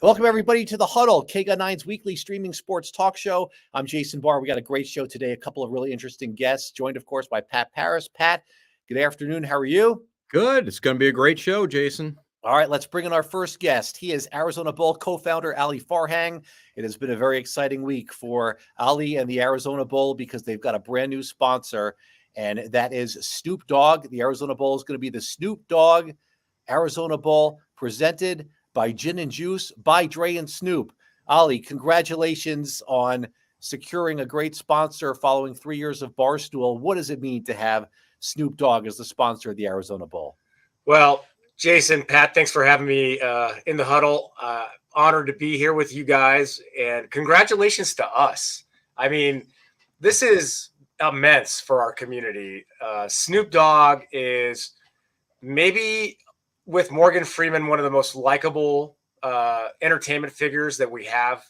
Welcome, everybody, to the Huddle, KGUN9's weekly streaming sports talk show. I'm Jason Barr. We got a great show today, a couple of really interesting guests, joined, of course, by Pat Paris. Pat, good afternoon. How are you? Good. It's going to be a great show, Jason. All right, let's bring in our first guest. He is Arizona Bowl co-founder Ali Farhang. It has been a very exciting week for Ali and the Arizona Bowl because they've got a brand new sponsor, and that is Snoop Dogg. The Arizona Bowl is going to be the Snoop Dogg Arizona Bowl, presented by Gin and Juice, by Dre and Snoop. Ali, congratulations on securing a great sponsor following 3 years of Barstool. What does it mean to have Snoop Dogg as the sponsor of the Arizona Bowl? Well, Jason, Pat, thanks for having me in the Huddle. Honored to be here with you guys, and congratulations to us. I mean, this is immense for our community. Snoop Dogg is maybe, with Morgan Freeman, one of the most likable entertainment figures that we have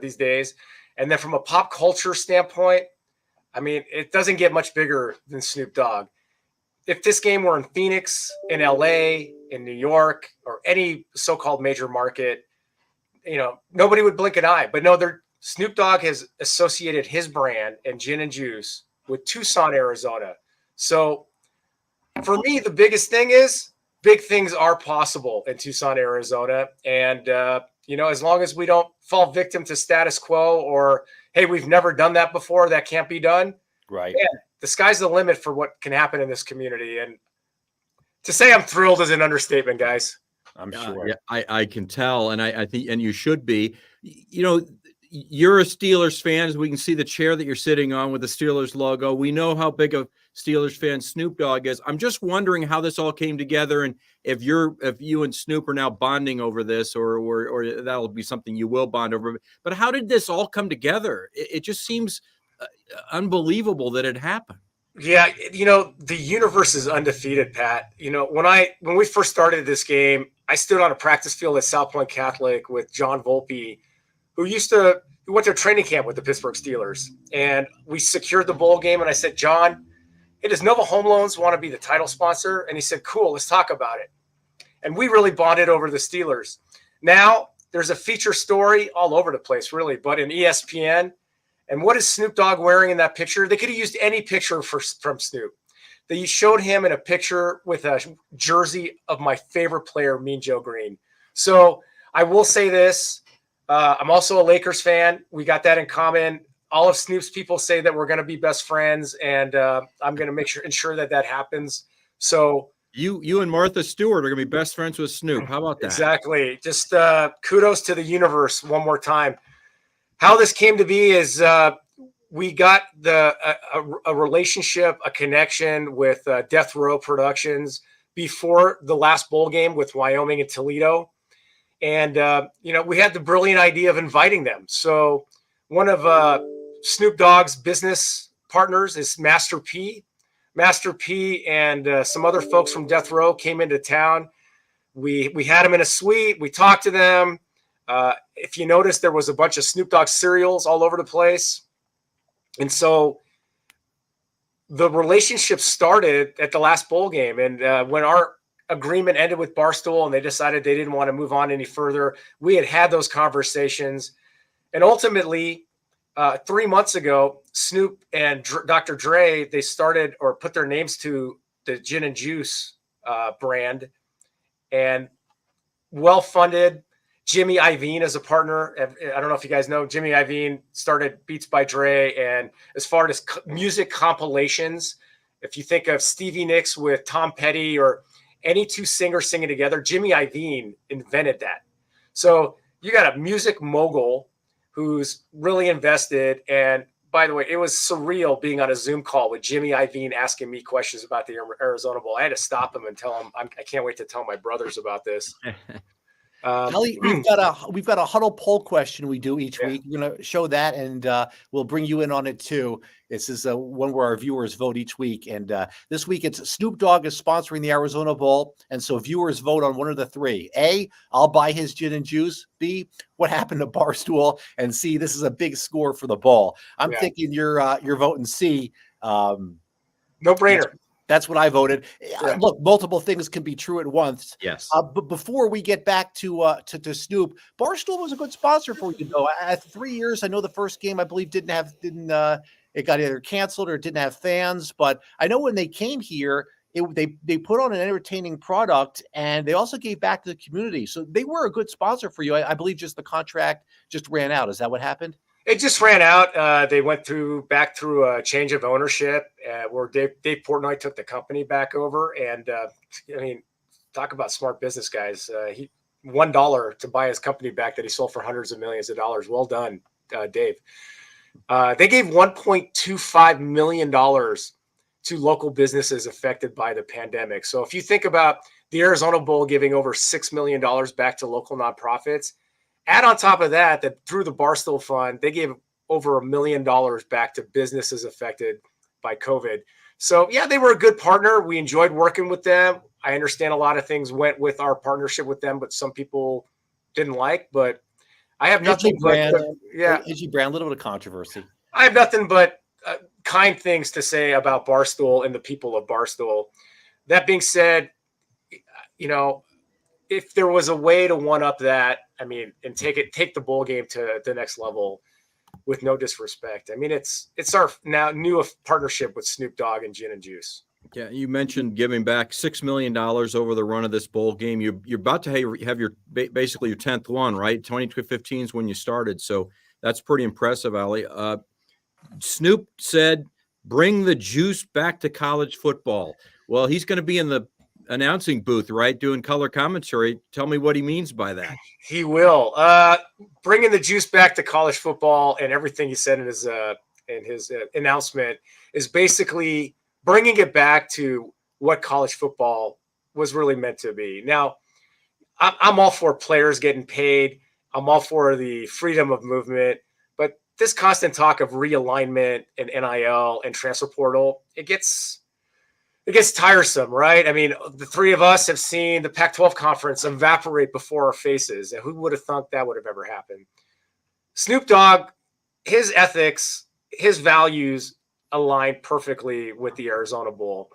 these days. And then from a pop culture standpoint, I mean, it doesn't get much bigger than Snoop Dogg. If this game were in Phoenix, in LA, in New York, or any so-called major market, you know, nobody would blink an eye. But no, Snoop Dogg has associated his brand and Gin and Juice with Tucson, Arizona. So for me, the biggest thing is, big things are possible in Tucson, Arizona. And, you know, as long as we don't fall victim to status quo or, hey, we've never done that before, that can't be done. Right. Yeah, the sky's the limit for what can happen in this community. And to say I'm thrilled is an understatement, guys. I'm sure. Yeah, I can tell. And I think, and you should be, you know, you're a Steelers fan, as we can see the chair that you're sitting on with the Steelers logo. We know how big a Steelers fan Snoop Dogg is. I'm just wondering how this all came together, and if you and Snoop are now bonding over this, or that'll be something you will bond over. But how did this all come together? It just seems unbelievable that it happened. Yeah, you know, the universe is undefeated, Pat. You know, when we first started this game, I stood on a practice field at South Point Catholic with John Volpe, who went to training camp with the Pittsburgh Steelers. And we secured the bowl game. And I said, John, hey, does Nova Home Loans want to be the title sponsor? And he said, cool, let's talk about it. And we really bonded over the Steelers. Now there's a feature story all over the place, really, but in ESPN. And what is Snoop Dogg wearing in that picture? They could have used any picture from Snoop. They showed him in a picture with a jersey of my favorite player, Mean Joe Green. So I will say this. I'm also a Lakers fan. We got that in common. All of Snoop's people say that we're going to be best friends, and I'm going to ensure that happens. So you and Martha Stewart are going to be best friends with Snoop. How about that? Exactly. Just kudos to the universe one more time. How this came to be is we got a relationship, a connection with Death Row Productions before the last bowl game with Wyoming and Toledo. And, you know, we had the brilliant idea of inviting them. So one of Snoop Dogg's business partners is Master P. Master P and some other folks from Death Row came into town. We had them in a suite. We talked to them. If you notice, there was a bunch of Snoop Dogg cereals all over the place. And so the relationship started at the last bowl game. And when our agreement ended with Barstool and they decided they didn't want to move on any further, we had those conversations. And ultimately, 3 months ago, Snoop and Dr. Dre, they started or put their names to the Gin and Juice brand, and well-funded. Jimmy Iovine is a partner. I don't know if you guys know, Jimmy Iovine started Beats by Dre. And as far as music compilations, if you think of Stevie Nicks with Tom Petty or any two singers singing together, Jimmy Iovine invented that. So you got a music mogul who's really invested. And by the way, it was surreal being on a Zoom call with Jimmy Iovine asking me questions about the Arizona Bowl. I had to stop him and tell him, I can't wait to tell my brothers about this. Kelly, we've got a Huddle poll question we do each week. We're going to show that, and we'll bring you in on it too. This is one where our viewers vote each week, and this week it's Snoop Dogg is sponsoring the Arizona Bowl, and so viewers vote on one of the three. A, I'll buy his Gin and Juice. B, what happened to Barstool? And C, this is a big score for the bowl. I'm thinking you're voting C. No brainer. That's what I voted. Yeah. Look, multiple things can be true at once. Yes. But before we get back to Snoop, Barstool was a good sponsor for you, though. At 3 years, I know the first game I believe didn't it got either canceled or didn't have fans. But I know when they came here, they put on an entertaining product, and they also gave back to the community. So they were a good sponsor for you. I believe just the contract just ran out. Is that what happened? It just ran out. They went back through a change of ownership where Dave Portnoy took the company back over. And I mean, talk about smart business guys. He $1 to buy his company back that he sold for hundreds of millions of dollars. Well done, Dave. They gave $1.25 million to local businesses affected by the pandemic. So if you think about the Arizona Bowl giving over $6 million back to local nonprofits, add on top of that through the Barstool Fund, they gave over $1 million back to businesses affected by COVID. So yeah, they were a good partner. We enjoyed working with them. I understand a lot of things went with our partnership with them, but some people didn't like. But I have nothing but AG Brand, a little bit of controversy. I have nothing but kind things to say about Barstool and the people of Barstool. That being said, you know, if there was a way to one up that, I mean, and take the bowl game to the next level with no disrespect. I mean, it's our now new partnership with Snoop Dogg and Gin and Juice. Yeah, you mentioned giving back $6 million over the run of this bowl game. You're about to have your basically your 10th one, right? 2015 is when you started, so that's pretty impressive, Ali. Snoop said, "Bring the juice back to college football." Well, he's going to be in the announcing booth, right, doing color commentary. Tell me what he means by that. He will bringing the juice back to college football, and everything he said in his announcement is basically bringing it back to what college football was really meant to be. Now, I'm all for players getting paid. I'm all for the freedom of movement, but this constant talk of realignment and NIL and transfer portal, it gets tiresome, right? I mean, the three of us have seen the Pac-12 conference evaporate before our faces, and who would have thought that would have ever happened? Snoop Dogg, his ethics, his values align perfectly with the Arizona Bowl.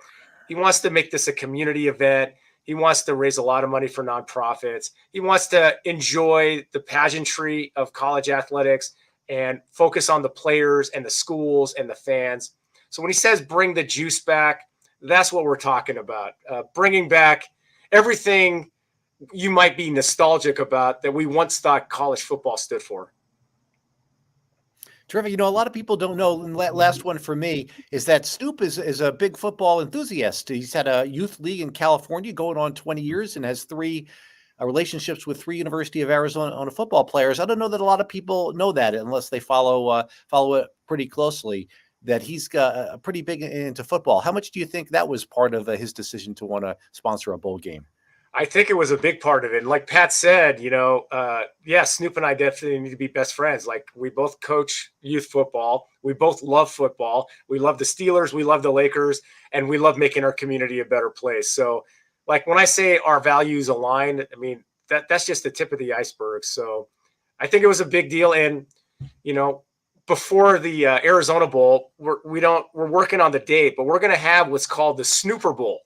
He wants to make this a community event. He wants to raise a lot of money for nonprofits. He wants to enjoy the pageantry of college athletics and focus on the players and the schools and the fans. So when he says bring the juice back, that's what we're talking about. Bringing back everything you might be nostalgic about that we once thought college football stood for. Terrific. You know, a lot of people don't know, and last one for me, is that Snoop is a big football enthusiast. He's had a youth league in California going on 20 years and has three relationships with 3 University of Arizona football players. I don't know that a lot of people know that unless they follow it pretty closely, that he's got pretty big into football. How much do you think that was part of his decision to want to sponsor a bowl game? I think it was a big part of it. And like Pat said, you know, Snoop and I definitely need to be best friends. Like, we both coach youth football. We both love football. We love the Steelers. We love the Lakers. And we love making our community a better place. So, like, when I say our values align, I mean, that's just the tip of the iceberg. So I think it was a big deal. And, you know, before the Arizona Bowl, we're working on the date, but we're going to have what's called the Snooper Bowl.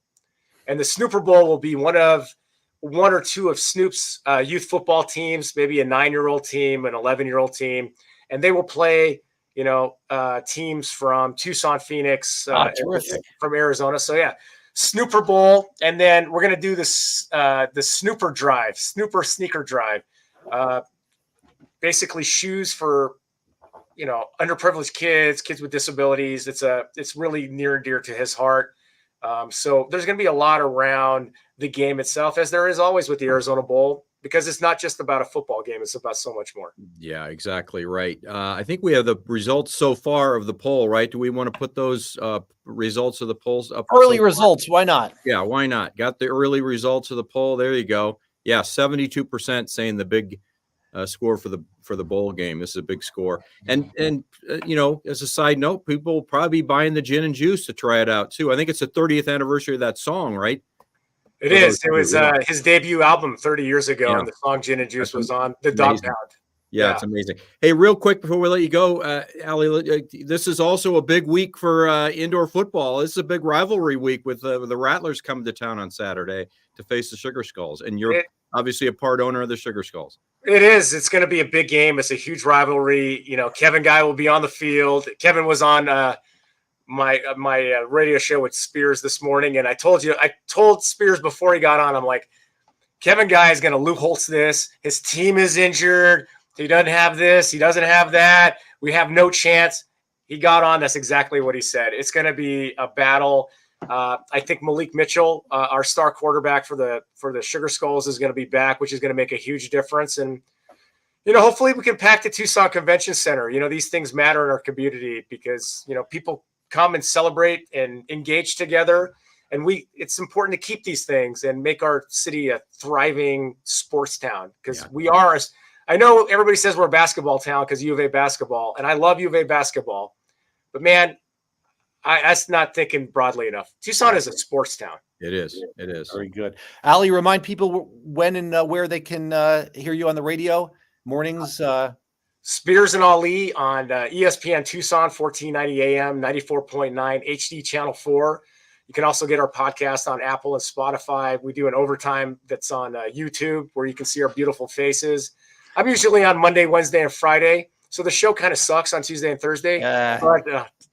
And the Snooper Bowl will be one or two of Snoop's youth football teams, maybe a 9-year-old team, an 11-year-old team, and they will play, you know, teams from Tucson, Phoenix, from Arizona. So yeah, Snooper Bowl, and then we're gonna do this the Snooper Sneaker Drive, basically shoes for, you know, underprivileged kids with disabilities. It's really near and dear to his heart. So there's going to be a lot around the game itself, as there is always with the Arizona Bowl, because it's not just about a football game. It's about so much more. Yeah, exactly right. I think we have the results so far of the poll, right? Do we want to put those results of the polls up? Early results. Why not? Yeah, why not? Got the early results of the poll. There you go. Yeah, 72% saying the big score for the bowl game. This is a big score. And you know, as a side note, people will probably be buying the gin and juice to try it out too. I think it's the 30th anniversary of that song, right? It is. It was his debut album 30 years ago, and the song Gin and Juice was on the Dog Pound. Yeah, it's amazing. Hey, real quick before we let you go, Ali, this is also a big week for indoor football. This is a big rivalry week with the Rattlers coming to town on Saturday to face the Sugar Skulls, and you're obviously a part owner of the Sugar Skulls. It is. It's going to be a big game. It's a huge rivalry. You know, Kevin Guy will be on the field. Kevin was on my radio show with Spears this morning, and I told Spears before he got on, I'm like, Kevin Guy is going to Lou Holtz this. His team is injured. He doesn't have this. He doesn't have that. We have no chance. He got on. That's exactly what he said. It's going to be a battle. I think Malik Mitchell, our star quarterback for the Sugar Skulls, is going to be back, which is going to make a huge difference. And, you know, hopefully we can pack the Tucson Convention Center. You know, these things matter in our community because, you know, people come and celebrate and engage together. And it's important to keep these things and make our city a thriving sports town because we are. I know everybody says we're a basketball town because U of A basketball, and I love U of A basketball. But, man, that's not thinking broadly enough. Tucson is a sports town. It is. It is. Very good. Ali, remind people when and where they can hear you on the radio mornings. Spears and Ali on ESPN Tucson, 1490 AM, 94.9 HD Channel 4. You can also get our podcast on Apple and Spotify. We do an overtime that's on YouTube where you can see our beautiful faces. I'm usually on Monday, Wednesday, and Friday. So the show kind of sucks on Tuesday and Thursday. But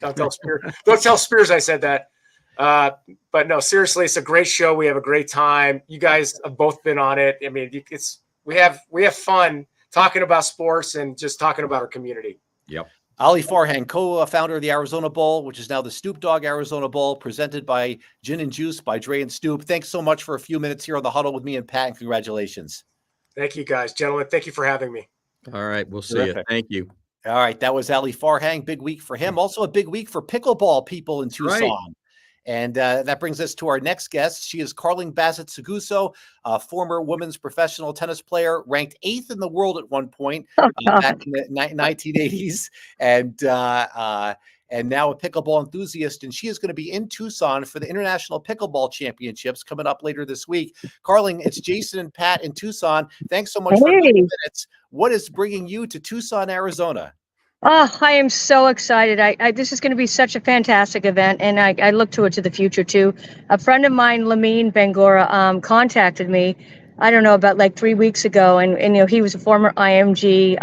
don't tell Spears. Don't tell Spears I said that. But no, seriously, it's a great show. We have a great time. You guys have both been on it. I mean, we have fun talking about sports and just talking about our community. Yep. Ali Farhang, co-founder of the Arizona Bowl, which is now the Snoop Dogg Arizona Bowl, presented by Gin and Juice by Dre and Snoop. Thanks so much for a few minutes here on the Huddle with me and Pat, and congratulations. Thank you, guys. Gentlemen, thank you for having me. All right. We'll see you. Thank you. All right. That was Ali Farhang. Big week for him. Also a big week for pickleball people in Tucson. Right. And that brings us to our next guest. She is Carling Bassett-Seguso, a former women's professional tennis player, ranked 8th in the world at one point back in the 1980s, and now a pickleball enthusiast. And she is going to be in Tucson for the International Pickleball Championships coming up later this week. Carling, it's Jason and Pat in Tucson. Thanks so much for a few minutes. What is bringing you to Tucson, Arizona? Oh, I am so excited. This is going to be such a fantastic event, and I look to the future too. A friend of mine, Lamine Bangura, contacted me, I don't know, about like 3 weeks ago, and you know, he was a former IMG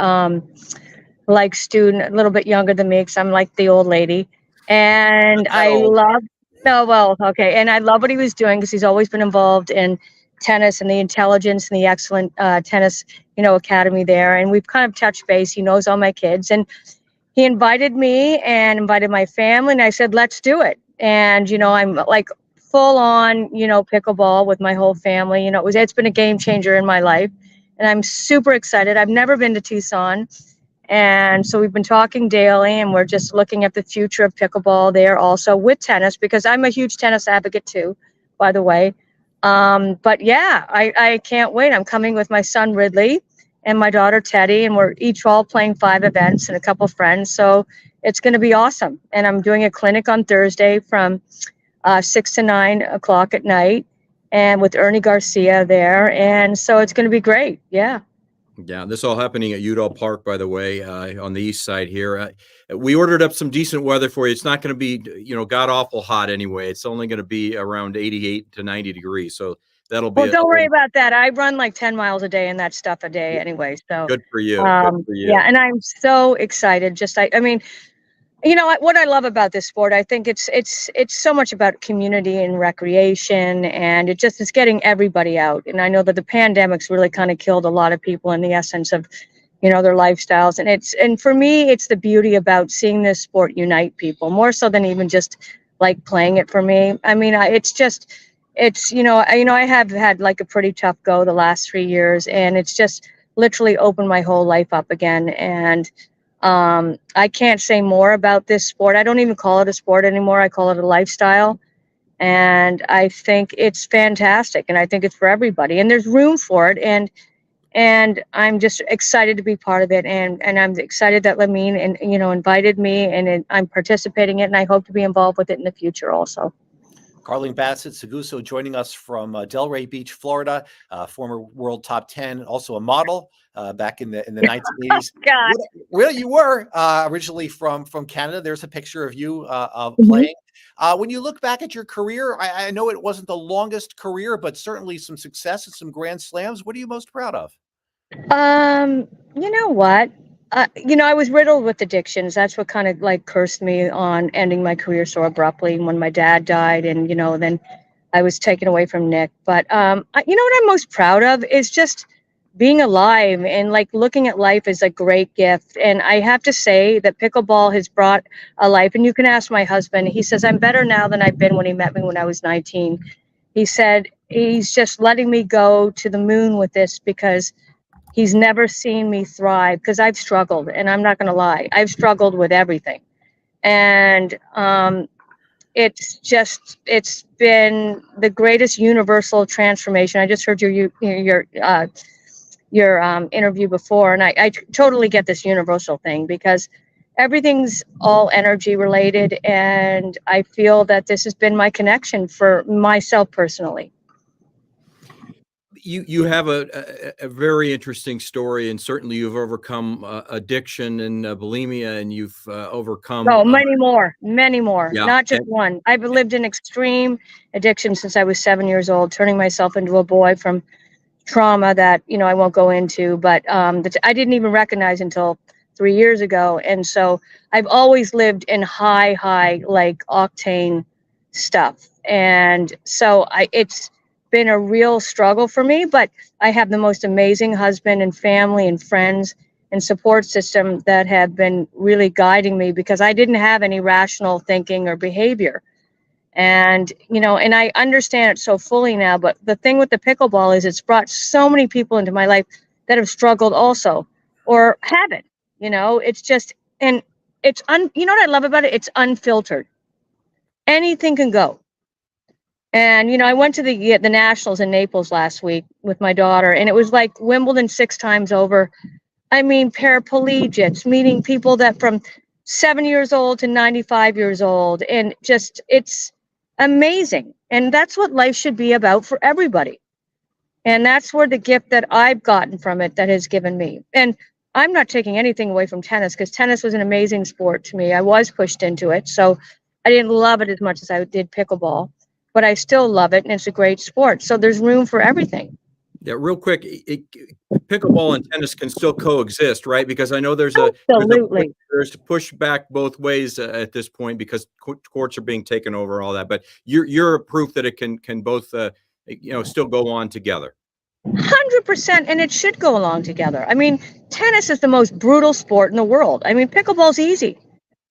like student, a little bit younger than me because I'm like the old lady. And I love and I love what he was doing because he's always been involved in tennis and the intelligence and the excellent tennis, you know, academy there. And we've kind of touched base. He knows all my kids, and he invited me and invited my family, and I said, let's do it. And, you know, I'm like full on, you know, pickleball with my whole family. You know, it's been a game changer in my life, and I'm super excited. I've never been to Tucson. And so we've been talking daily, and we're just looking at the future of pickleball there also with tennis, because I'm a huge tennis advocate too, by the way. But yeah, I can't wait. I'm coming with my son Ridley and my daughter Teddy, and we're each all playing 5 events and a couple friends. So it's going to be awesome. And I'm doing a clinic on Thursday from 6 to 9 o'clock at night, and with Ernie Garcia there. And so it's going to be great. Yeah. Yeah, this all happening at Udall Park, by the way, on the east side here. We ordered up some decent weather for you. It's not going to be, you know, god awful hot anyway. It's only going to be around 88 to 90 degrees. So that'll be. Well, don't worry about that. I run like 10 miles a day and that stuff a day anyway. So good for you. Good for you. Yeah, and I'm so excited. I mean, you know what I love about this sport, I think it's so much about community and recreation, and it's getting everybody out. And I know that the pandemic's really kind of killed a lot of people in the essence of, you know, their lifestyles. And for me, it's the beauty about seeing this sport unite people more so than even just like playing it for me. I mean, you know, I have had like a pretty tough go the last 3 years, and it's just literally opened my whole life up again. And I can't say more about this sport. I don't even call it a sport anymore. I call it a lifestyle. And I think it's fantastic. And I think it's for everybody. And there's room for it. And I'm just excited to be part of it. And I'm excited that Lamine invited me, and I'm participating in it. And I hope to be involved with it in the future also. Carling Bassett-Seguso joining us from Delray Beach, Florida, former world top 10, also a model back in the 1980s. God. Well, you were originally from Canada. There's a picture of you of Mhm. playing. When you look back at your career, I know it wasn't the longest career, but certainly some success and some grand slams. What are you most proud of? You know what? I was riddled with addictions. That's what kind of like cursed me on ending my career so abruptly when my dad died, and then I was taken away from Nick. But what I'm most proud of is just being alive and like looking at life as a great gift. And I have to say that pickleball has brought a life. And you can ask my husband. He says I'm better now than I've been when he met me when I was 19. He said he's just letting me go to the moon with this because he's never seen me thrive because I've struggled, and I'm not going to lie. I've struggled with everything. And it's been the greatest universal transformation. I just heard your interview before, and I totally get this universal thing because everything's all energy related, and I feel that this has been my connection for myself personally. You have a very interesting story, and certainly you've overcome addiction and bulimia, and you've overcome. Oh, many more, Yeah, not just one. I've lived in extreme addiction since I was 7 years old, turning myself into a boy from trauma that I won't go into, but that I didn't even recognize until 3 years ago. And so I've always lived in high like octane stuff, and so it's been a real struggle for me. But I have the most amazing husband and family and friends and support system that have been really guiding me because I didn't have any rational thinking or behavior. And and I understand it so fully now. But the thing with the pickleball is it's brought so many people into my life that have struggled also or haven't. It's just, and you know what I love about it? It's unfiltered. Anything can go. And I went to the nationals in Naples last week with my daughter, and it was like Wimbledon 6 times over. I mean, paraplegics, meeting people that from 7 years old to 95 years old. And just, it's amazing. And that's what life should be about for everybody. And that's where the gift that I've gotten from it that has given me. And I'm not taking anything away from tennis because tennis was an amazing sport to me. I was pushed into it. So I didn't love it as much as I did pickleball, but I still love it. And it's a great sport. So there's room for everything. Yeah, real quick, pickleball and tennis can still coexist, right? Because I know there's Absolutely. there's push back both ways at this point because courts are being taken over, all that. But you're proof that it can both still go on together. 100%, and it should go along together. I mean, tennis is the most brutal sport in the world. I mean, pickleball's easy,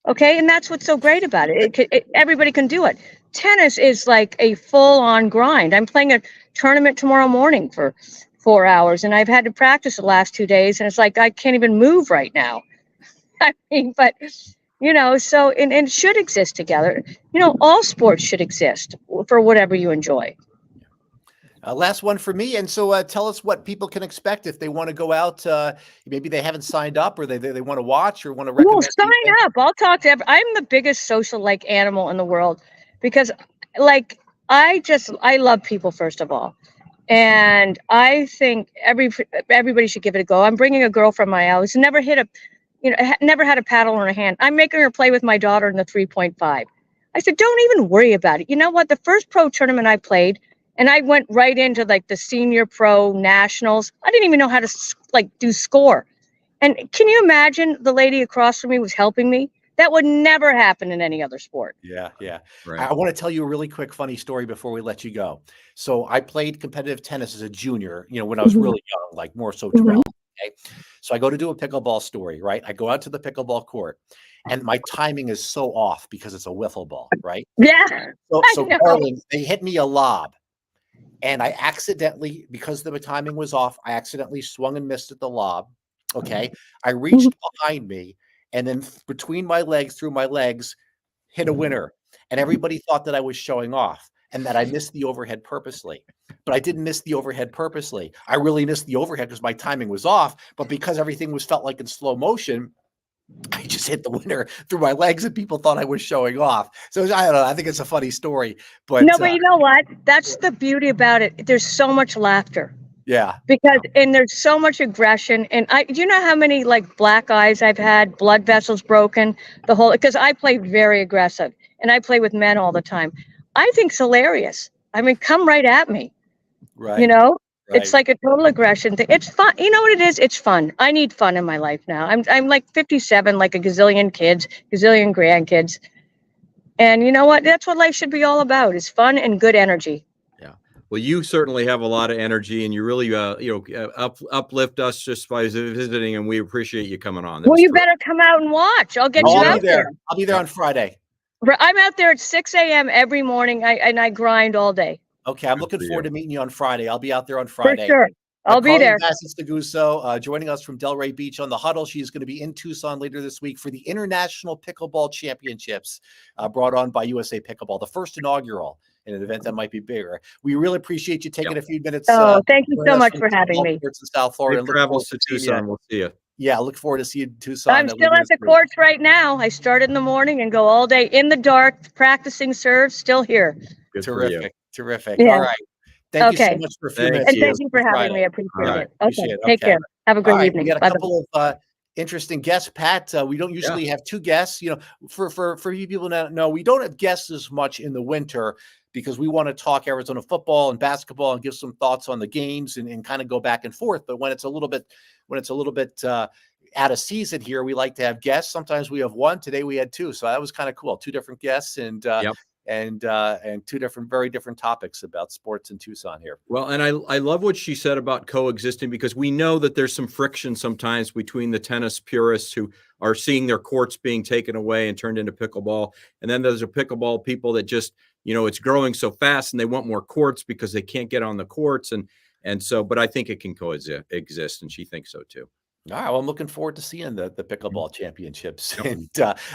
okay, and that's what's so great about it. Everybody can do it. Tennis is like a full-on grind. I'm playing a tournament tomorrow morning for 4 hours, and I've had to practice the last 2 days, and it's like I can't even move right now. I mean, but so and it should exist together. All sports should exist for whatever you enjoy. Last one for me. And so tell us what people can expect if they want to go out. Maybe they haven't signed up or they want to watch or want to recommend. Well, sign up. I'll talk to I'm the biggest social animal in the world because I love people first of all. And I think everybody should give it a go. I'm bringing a girl from my house who never never had a paddle in her hand. I'm making her play with my daughter in the 3.5. I said, don't even worry about it. You know what? The first pro tournament I played, and I went right into like the senior pro nationals. I didn't even know how to do score. And can you imagine the lady across from me was helping me? That would never happen in any other sport. Yeah. Right. I want to tell you a really quick, funny story before we let you go. So I played competitive tennis as a junior, when I was really young, like more so 12. Okay. So I go to do a pickleball story, right? I go out to the pickleball court and my timing is so off because it's a wiffle ball, right? Yeah. So Carling, they hit me a lob. And I accidentally, because the timing was off, I accidentally swung and missed at the lob. Okay. I reached behind me and then between my legs, through my legs, hit a winner. And everybody thought that I was showing off and that I missed the overhead purposely. But I didn't miss the overhead purposely. I really missed the overhead because my timing was off. But because everything felt like in slow motion, I just hit the winner through my legs and people thought I was showing off. So I don't know. I think it's a funny story, but No, but you know what? That's the beauty about it. There's so much laughter yeah, because, and there's so much aggression. And do you know how many like black eyes I've had, blood vessels broken, the whole, because I play very aggressive and I play with men all the time. I think it's hilarious. I mean, come right at me, right. you know? It's Right. like a total aggression thing. It's fun. You know what it is? It's fun. I need fun in my life now. I'm like 57, like a gazillion kids, gazillion grandkids. And you know what? That's what life should be all about, is fun and good energy. Yeah. Well, you certainly have a lot of energy, and you really, uplift us just by visiting, and we appreciate you coming on. That Well, was you terrific. better come out and watch. I'll get Oh, you I'll out be there. there. I'll be there on Friday. I'm out there at 6 a.m. every morning. I grind all day. Okay, I'm Good looking for forward you. to meeting you on Friday. I'll be out there on For Friday. sure. I'll be Carling there. Bassett-Seguso, joining us from Delray Beach on the Huddle. She's going to be in Tucson later this week for the International Pickleball Championships, brought on by USA Pickleball, the first inaugural in an event that might be bigger. We really appreciate you taking a few minutes. Oh, thank you joining so us much from for having Pickleball me. Courts in South Florida. Safe Look forward travels to seeing you. Tucson. We'll see you. Yeah, look forward to seeing you in Tucson. I'm still later at this the week. courts right now. I started in the morning and go all day in the dark, practicing serves, still here. Good for you. Terrific, terrific. Yeah. All right. Thank you so Okay. much for a few Thank minutes. And you. thank you for having me. I All appreciate right, it. appreciate Okay. it. Take Okay. care. Have a All great right, we evening. got a Bye-bye. couple of interesting guests, Pat. We don't usually have two guests. You know, for you people that know, we don't have guests as much in the winter because we want to talk Arizona football and basketball and give some thoughts on the games and kind of go back and forth. But when it's a little bit out of season here, we like to have guests. Sometimes we have one. Today we had two, so that was kind of cool. Two different guests and two very different topics about sports in Tucson here. Well, and I love what she said about coexisting, because we know that there's some friction sometimes between the tennis purists who are seeing their courts being taken away and turned into pickleball. And then there's a pickleball people that just, it's growing so fast and they want more courts because they can't get on the courts. And so, but I think it can coexist, and she thinks so too. All right. Well, I'm looking forward to seeing the pickleball championships, and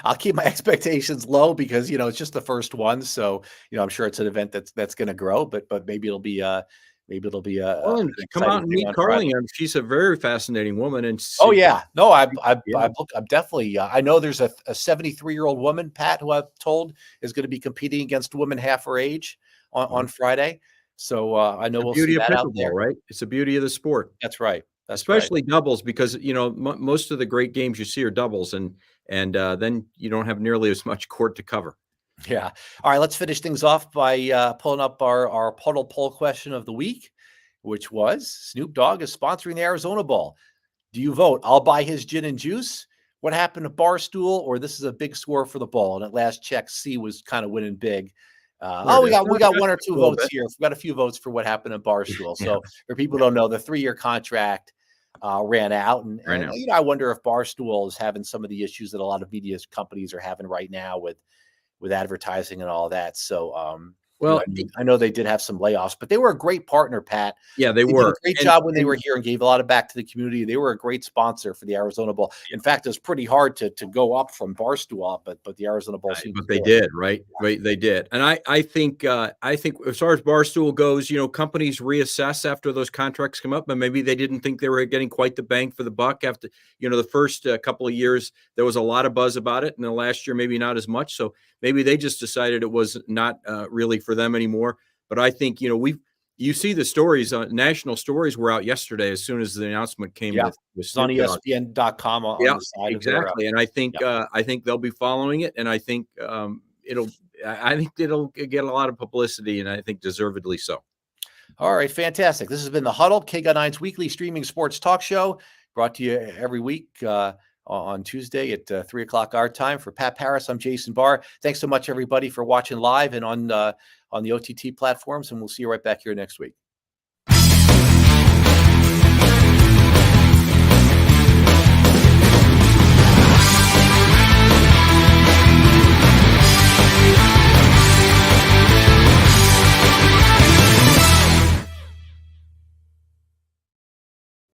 I'll keep my expectations low because it's just the first one. So I'm sure it's an event that's going to grow, but maybe it'll be Well, an and come exciting out and thing meet on Carling. Friday. She's a very fascinating woman. And Oh yeah, no, I'm Yeah. definitely. I know there's a 73-year-old woman, Pat, who I've told is going to be competing against a woman half her age on Friday. So I know we'll see beauty of that out pickleball, there. right? It's the beauty of the sport. That's right. That's right. Especially doubles, because most of the great games you see are doubles, and then you don't have nearly as much court to cover. Yeah. All right. Let's finish things off by pulling up our Huddle poll question of the week, which was Snoop Dogg is sponsoring the Arizona Bowl. Do you vote? I'll buy his gin and juice. What happened to Barstool? Or this is a big score for the bowl. And at last check, C was kind of winning big. We got one or two votes here. We got a few votes for what happened at Barstool. So for people who don't know, the 3-year contract ran out, and I wonder if Barstool is having some of the issues that a lot of media companies are having right now with advertising and all that. So I know they did have some layoffs, but they were a great partner, Pat. Yeah, they Did were a great job when they were here and gave a lot of back to the community. They were a great sponsor for the Arizona Bowl. In fact, it was pretty hard to go up from Barstool up, but the Arizona Bowl seemed but they did, right? Right, they did. And I think as far as Barstool goes, companies reassess after those contracts come up, and maybe they didn't think they were getting quite the bang for the buck after the first couple of years. There was a lot of buzz about it, and the last year maybe not as much. So maybe they just decided it was not really for them anymore. But I think you see the stories, national stories were out yesterday as soon as the announcement came. Yeah, with it's on ESPN.com on the side. Exactly. And I think they'll be following it, and I think it'll get a lot of publicity, and I think deservedly so. All right, fantastic. This has been the Huddle, KGUN9's weekly streaming sports talk show, brought to you every week on Tuesday at 3:00 our time. For Pat Paris, I'm Jason Barr. Thanks so much, everybody, for watching live and on the OTT platforms, and we'll see you right back here next week.